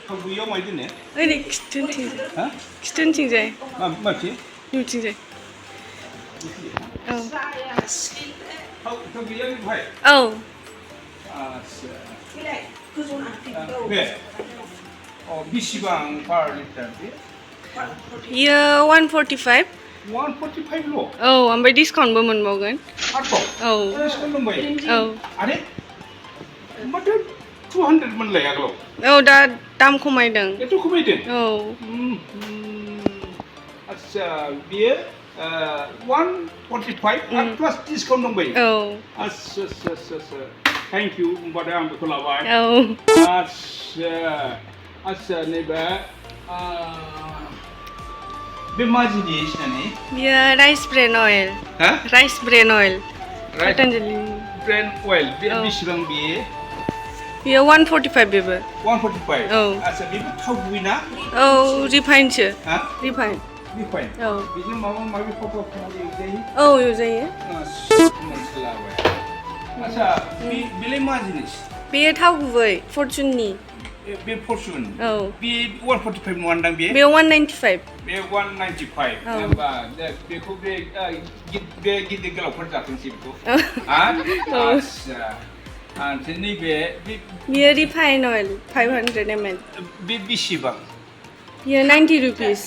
थावगुबैयाव माइ दोनो ओरै खिथुनथिंजाय माबे न'थिंजाय औ थावगुबैया बेवहाय औ आच्छा बे बेसेबां पार लिटार बे बियो 145 145 ल' औ ओमफ्राय डिसकाउन्टबो मोनबावगोन औ डिसकाउन्ट दंबायो औ आरे माथो 200 मोनलाय आगोलाव औ दा दाम खमायदों एथ' खमायदों औ आच्छा बेयो 145 आरो प्लास डिसकाउन्ट दंबायो औ आच्छा आच्छा आच्छा थेंक इउ होमबाथाय आं बेखौ लाबाय औ आच्छा आच्छा नैबे बे मा जिनिस नानि बियो राइस ब्रेन अइल हा राइस ब्रेन अइल पतंजलि ब्रेन अइल बे बेसेबां बेयो बियो 145 बेबो 145 औ आच्छा बेबो थाव गुबै ना औ रिफाइनसो हा रिफाइन रिफाइन औ बेजों माबा माबि फाव जायो औ एवजायो मोनथिलाबाय आच्छा बेलाय मा जिनिस बेयो थाव गुबै फरचुननि बे फरचुन औ बे 145 नङा दां बे 195 बे 195 होमबा बेखौ बे गिदिर गोलावफोर जाथोंसै बेखौ आच्छा आच्छा नैबे बियो रिफाइन अइल 500 ml बे बेसेबां बियो 90 रुपिस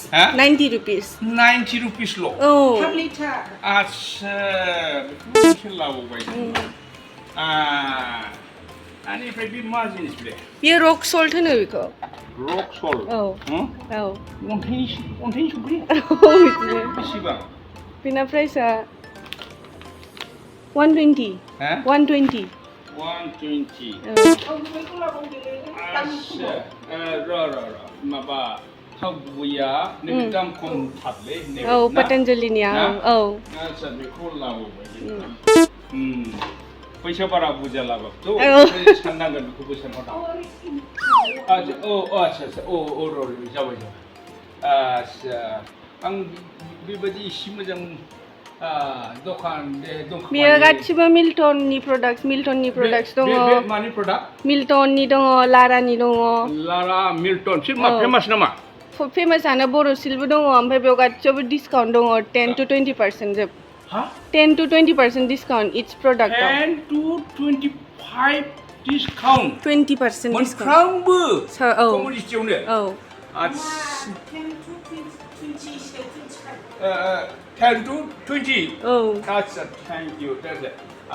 90 रुपिस 90 रुपिसल' औ आच्छा बेखौ लाबोबाय आनिफ्राय बे मा जिनिस बे बियो रक सल्ट होनो बेखौ रक सल्ट औ औ अन्थाइनि संख्रि बिदिनो बेसेबां बेना प्राइसआ 120 120 120 आच्छा र' माबा थाव गुबैया नैबे दाम खम थारलै औ पतंजलिनिया औ आच्छा बेखौ लाबोबाय फैसा बारा बुरजा लाबाबोथ' साननांगोन बेखौ बेसेबां आच्छा आच्छा र' जाबाय आच्छा आं बेबायदि एसे मोजां दखान बेयो गासिबो मिल्टननि प्रडाक्ट्स दङ मानि प्रडाक्ट मिल्टननि दङ लारानि दङ लारा मिल्टन सोर मा फेमास नामा फेमासआनो बर'सिलबो दङ ओमफ्राय बेयाव गासिबो डिसकाउन्ट दङ 10 to 20% जोब 10 to 20% discount etch product 10 to 25 discount 20% मोनफ्रामबो औ कमोडिटियावनो औ आच्छा 10 to 20 औ आच्छा थेंक इउ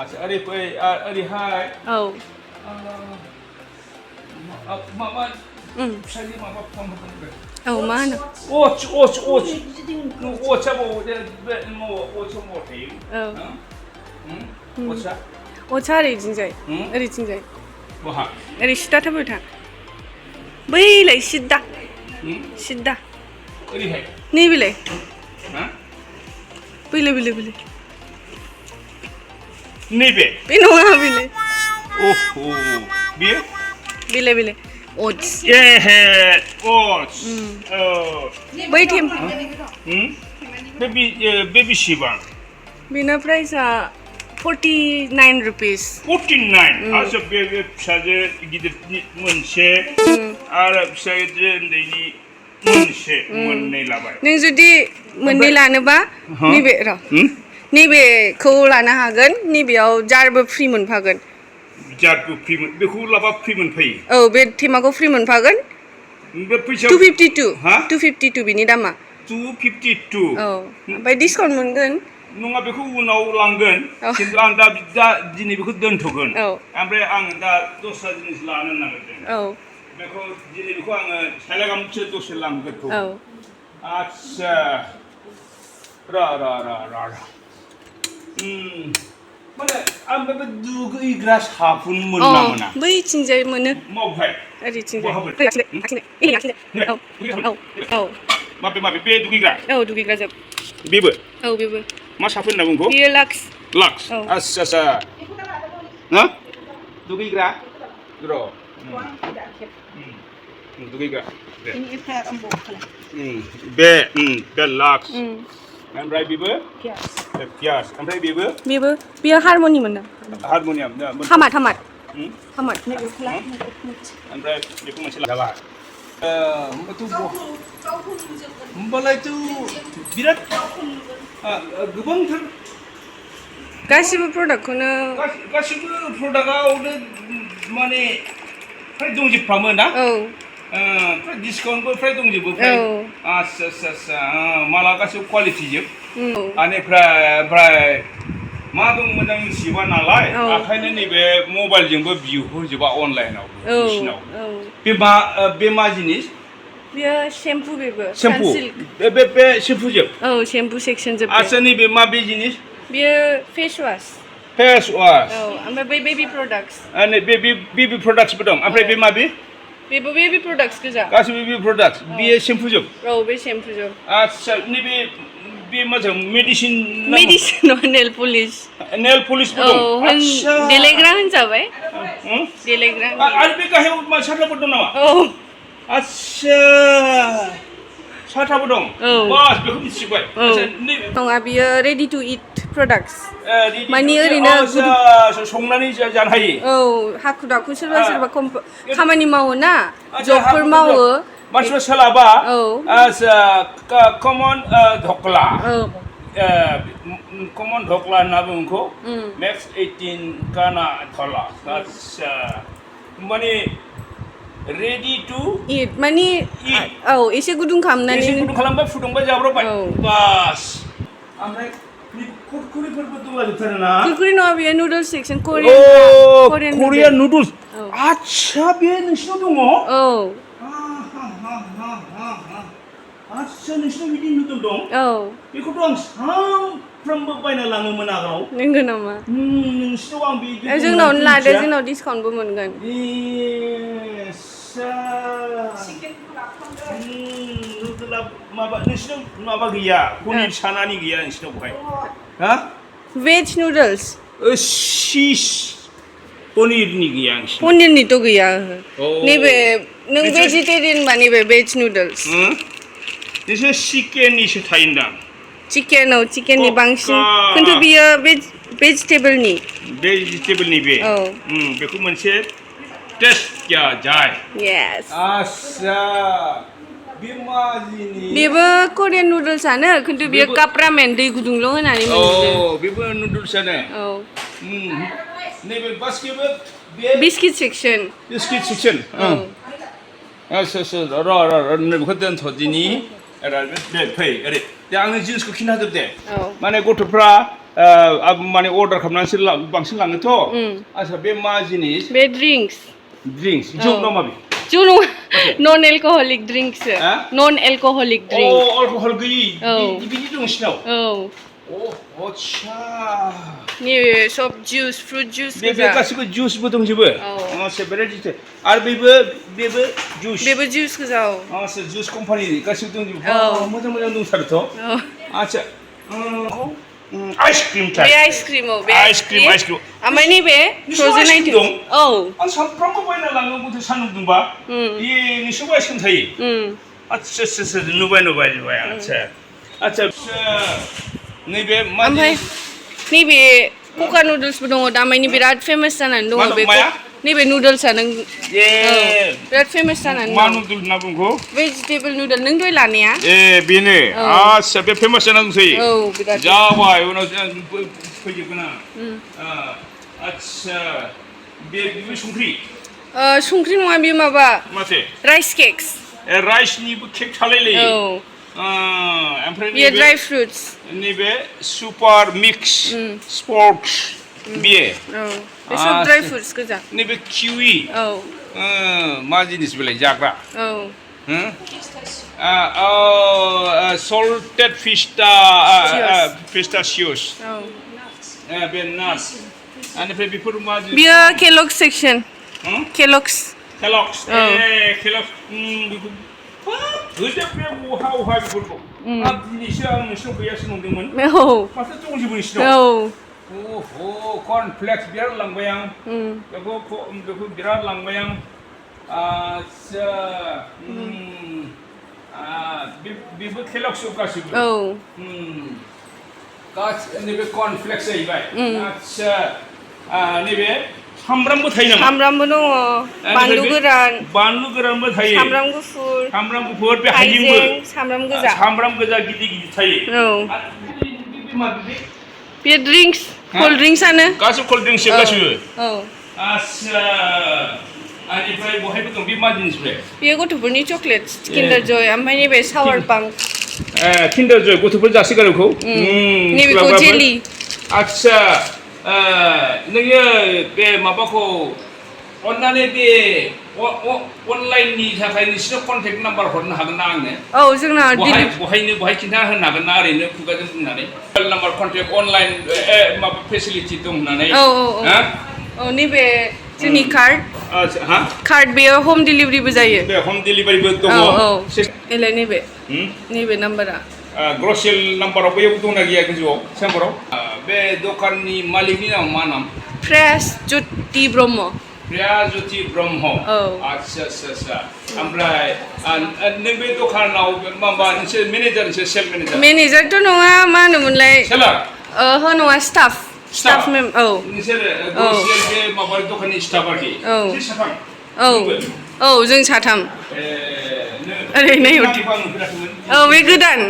आच्छा ओरै फै ओरैहाय औ माबा फिसानि माबा फन हरदों औ मा होनो अचा ओरैथिंजाय ओरैथिंजाय बहा ओरै सिदा थाबाय था बैलाय सिदा ओरैहाय नैबेलाय बैलाय नैबे बे नङा बेलाय ओहो बेलाय ओट्स ओट्स बै टेम बे बेसेबां बेना प्राइसआ 49 रुपिस 49 आच्छा बे फिसाजो गिदिरनि मोनसे आरो फिसाजो उन्दैनि मोनसे मोननै लाबाय नों जुदि मोननै लानोबा नैबे नैबेखौ लानो हागोन नैबेयाव जारबो फ्रि मोनफागोन जारबो फ्रि बेखौ लाबा फ्रि मोनफायो औ बे टेमाखौ फ्रि मोनफागोन 252 बिनि दामा 252 औ ओमफ्राय डिसकाउन्ट मोनगोन नङा बेखौ उनाव लांगोन खिन्थु आं दा दिनै बेखौ दोनथ'गोन ओमफ्राय आं दा दस्रा जिनिस लानो नागिरदों बेखौ दिनै बेखौ आङो सायलागामसो दसे लांगोन आच्छा माने आं बे दुगैग्रा साफुन मोनो ना मोना बैथिंजाय मोनो मावहाय ओरैथिंजाय औ माबे बे दुगैग्रा औ दुगैग्रा जोब बेबो औ बेबो मा साफुन होनना बुङो बेयो लाक्स आच्छा ना दुगैग्रा र' दुगैग्रा बे लाक्स ओमफ्राय बेबो पियास ओमफ्राय बेबो बेयो हारमनिमोन ना हारमनियाम हामाद ओमफ्राय बेखौ मोनसे लाबाय होमबालायथ' बिराद गोबांथार गासिबो प्रडाक्टखौनो गासिबो प्रडाक्टआवनो माने फ्राय दंजोबफ्रामो ना फ्राय डिसकाउन्टबो फ्राय दंजोबो फ्राय आच्छा माला गासिबो क्वालिटिजोब ओमफ्राय मा दं मोजां मिथिजोबा नालाय ओंखायनो नैबे मबाइलजोंबो बिहरजोबा अनलाइनाव बिसिनाव बे मा जिनिस बेयो शेम्पु बेबो शेम्पु बे शेम्पु जोब शेम्पु सेक्सन जोब आच्छा नैबे मा बे जिनिस बेयो फेस वाश ओमफ्राय बै बेबि प्रडाक्टस बेबि प्रडाक्टसबो दं ओमफ्राय बे माबे बेबो बेबि प्रडाक्टस गोजा गासिबो बेबि प्रडाक्टस बेयो शेम्पु जोब बे शेम्पु जोब आच्छा नैबे बे मा जों मेडिसिन नेल पलिशबो दं आच्छा देलायग्रा होनजाबाय देलायग्रा आरो बे गाहायाव मा साथाफोर दं नामा आच्छा साथाबो दं बास बेखौ मिथिजोबबाय नङा बियो रेडि टु इट प्रडाक्टस माने ओरैनो संनानै जानो हायो हाखु दाखु सोरबा खामानि मावो ना जबफोर मावो मानसिफ्रा सोलाबा कमन धक्ला होनना बुङो बेखौ मेक्स 18 काना धला आच्छा माने रेडि टु इट माने एसे गुदुं खालामबाय फुदुंबाय जाब्रबबाय बास ओमफ्राय कुरकुरिफोरबो दंलाजोबथारो ना कुरकुरि नङा बेयो नुडल्स सेक्सन कोरियान नुडल्स आच्छा बे नोंसिनाव दङ आच्छा नोंसिनाव बिदि नुडल दं बेखौथ' आं सानफ्रोमबो बायना लाङोमोन आगोलाव नंगौ नामा नोंसिनाव आं बिदि जोंनावनो लादो जोंनाव डिसकाउन्टबो मोनगोन नुडला माबा नोंसिनाव माबा गैया पनिर सानानि गैया नोंसिनाव बहाय हा वेज नुडल्स सिस पनिरनि गैया पनिरनिथ' गैया नैबे नों भेजिटेरियान बा नैबे वेज नुडल्स नोंसोर चिकेननिसो थायोदां चिकेननि बांसिन खिन्थु बियो भेजिटेबलनि बे बेखौ मोनसे टेस्ट जाय आच्छा बे मा जिनिस बेबो कोरियान नुडल्सआनो खिन्थु बियो काप रामेन दै गुदुंल' होनानै मोनो बेबो नुडल्सआनो नैबे बास्केटबो बिस्किट सेक्सन आच्छा बेखौ दोनथ'दिनि फै ओरै आंनो जिनिसखौ खिन्था होजोब दे माने गथ'फ्रा माने अर्डार खालामनानैसो बांसिन लाङोथ' आच्छा बे मा जिनिस बे ड्रिंक्स जौ ना माबे जौ नङा नन एलकहलिक ड्रिंक्स नन एलकहलिक ड्रिंक अल्कहल गैयि बिदि दं नोंसिनाव आच्छा नैबे सब जुस फ्रुट जुस बे गासिबो जुसबो दंजोबो आच्छा भेराइटि आरो बेबो जुस गोजा आच्छा जुस कम्पानि गासिबो दंजोबो मोजां दंथारोथ' आच्छा आइसक्रिम ओमफ्राय नैबे फ्र'जेन आइटेम दं आं सानफ्रामबो बायना लाङो गथ' सान्दुं दुंबा नोंसोरबो आइसक्रिम थायो आच्छा नुबाय आच्छा नैबे नैबे कका नुडल्सबो दङ दामानि बिराद फेमास जानानै दङ बे नैबे नुडल्सआ बिराद फेमास जानानै मा नुडल होनना बुङो भेजिटेबल नुडल नों दहाय लानाया बेनो आच्छा बे फेमास जानानै दंसै बिराद जाबाय उनाव फैजोबगोन आं आच्छा बेबो संख्रि नङा बेयो माबा माथो राइस केक्स राइसनिबो केक थालायलायो ओमफ्राय बेयो ड्राई फ्रुट्स नैबे सुपार मिक्स स्पर्ट्स बियो बे सब ड्राई फ्रुट्स गोजा नैबे किवी मा जिनिस बेलाय जाग्रा सल्टेड पिस्ताचियस बे नाट्स ओमफ्राय बेफोर मा बियो केलक्स सेक्सन केलक्स होजोब बे बहा बेफोरखौ दिनैसो आं नोंसिनाव गैयासो नंदोंमोन माथो दंजोबो नोंसिनाव कर्नफ्लेक्स बिराद लांबाय आं बेखौ बिराद लांबाय आं आच्छा बेबो खेलाखौ गासिबो औ नैबे कर्नफ्लेक्स जाहैबाय आदसा नैबे सामब्रामबो थायो नामा सामब्रामबो दङ बानलु गोरान बानलु गोरानबो थायो सामब्राम गुफुर बे हाइजेंबो सामब्राम गोजा गिदिर गिदिर थायो बे ड्रिंक्स कल्ड ड्रिंक्सआनो गासिबो कल्ड ड्रिंक्स गासिबो औ आदसा आनिफ्राय बहायबो दं बे मा जिनिस बे बेयो गथ'फोरनि चकलेट किन्डार जय ओमफ्राय नैबे सावार पांक किन्डार जय गथ'फोर जासिगारो बेखौ नैबेखौ जेलि आदसा नोङो बे माबाखौ अन्नानै बे अनलाइननि थाखाय नोंसिनो कन्टेक्ट नाम्बार हरनो हागोन ना आंनो औ जोंना बहाय खिन्था होनो हागोन ना ओरैनो खुगाजों बुंनानै मबाइल नाम्बार कन्टेक्ट अनलाइन माबा फेसिलिटि दं होननानै औ नैबे जोंनि कार्ड बेयो हम डिलिभारिबो जायो बे हम डिलिभारिबो दङ एलाय नैबे नाम्बारा ग्रसेल नाम्बाराव बैयाव दंना गैया गोजौआव सेम्बाराव बे दखाननि मालिकनि नामा मा नाम क'क्राझार ब्रह्म क'क्राझार ब्रह्म आदसा ओमफ्राय नैबे दखानाव माबा नोंसोर मेनेजारसो सेल मेनेजारथ' नङा मा होनोमोनलाय सेलार ओहो नङा स्टाफ नोंसोर ग्रसेल बे माबा दखाननि स्टाफ आरोखि साथाम औ जों साथाम ओरैनो औ बे गोदान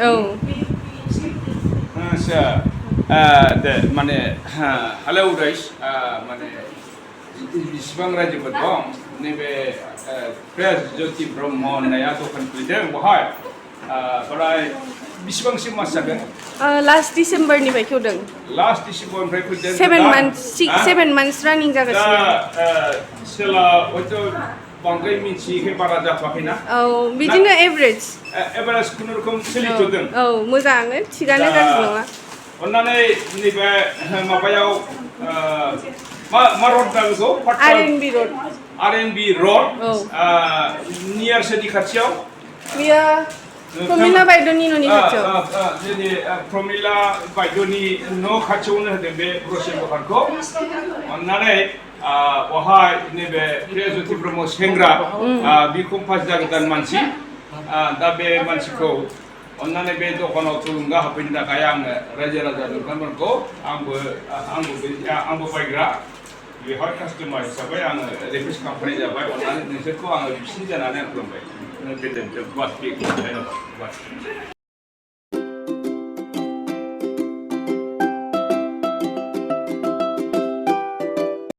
औ आदसा दे माने हेलौ गाइस माने बिसिबां रायजोफोर दं नैबे क'क्राझार ब्रह्म होननाया दखान खुलिदों बहाय ओमफ्राय बेसेबांसो मास जागोन लास्ट डिसेम्बरनिफ्राय खेवदों लास्ट डिसेम्बरनिफ्राय खुलिदों 7 मान्थ्स रानिं जागासिनो सेला हयथ' बांद्राय मिथियैखाय बारा जाथ'वाखैना औ बिदिनो एभारेज खुनुरुखुम सोलिथ'दों औ मोजाङानो थिगानो गाज्रि नङा अन्नानै नैबे माबायाव मा रड ना बेखौ आर.एन.बि. रड नियार सोरनि खाथियाव बियो प्रमिला बायद'नि न'नि खाथियाव जोंनि प्रमिला बायद'नि न' खाथियावनो होदों बे ग्रसेल दखानखौ अन्नानै बहाय नैबे क'क्राझार ब्रह्म सेंग्रा बिखौ पास जागोदान मानसि दा बे मानसिखौ अन्नानै बे दखानाव थुलुंगा होफैनो थाखाय आङो रायजो राजा नोंथांमोनखौ आंबो बायग्रा बेवहाय कास्टमार हिसाबै आङो रिकुवेस्ट खालामनाय जाबाय अन्नानै नोंसोरखौ आङो बिसिनि जानानै आं खुलुमबाय गोजोन्थों